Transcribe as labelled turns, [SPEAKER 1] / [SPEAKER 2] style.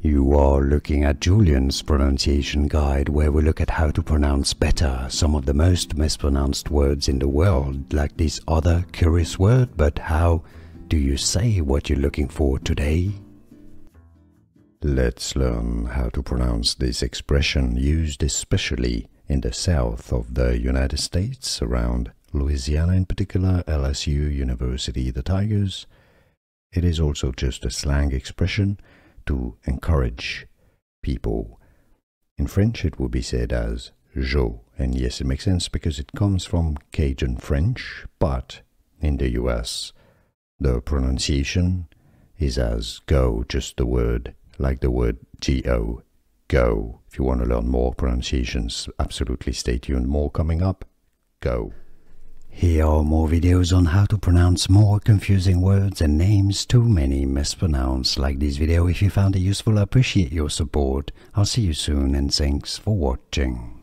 [SPEAKER 1] You are looking at Julian's pronunciation guide, where we look at how to pronounce better some of the most mispronounced words in the world, like this other curious word. But how do you say what you're looking for today? Let's learn how to pronounce this expression, used especially in the south of the United States, around Louisiana in particular, LSU, University, the Tigers. It is also just a slang expression to encourage people. In French it would be said as Geaux, and yes, it makes sense because it comes from Cajun French, but in the US the pronunciation is as go, just the word, like the word G-O, go. If you want to learn more pronunciations, absolutely stay tuned, more coming up. Go. Here are more videos on how to pronounce more confusing words and names too many mispronounced. Like this video if you found it useful. I appreciate your support. I'll see you soon and thanks for watching.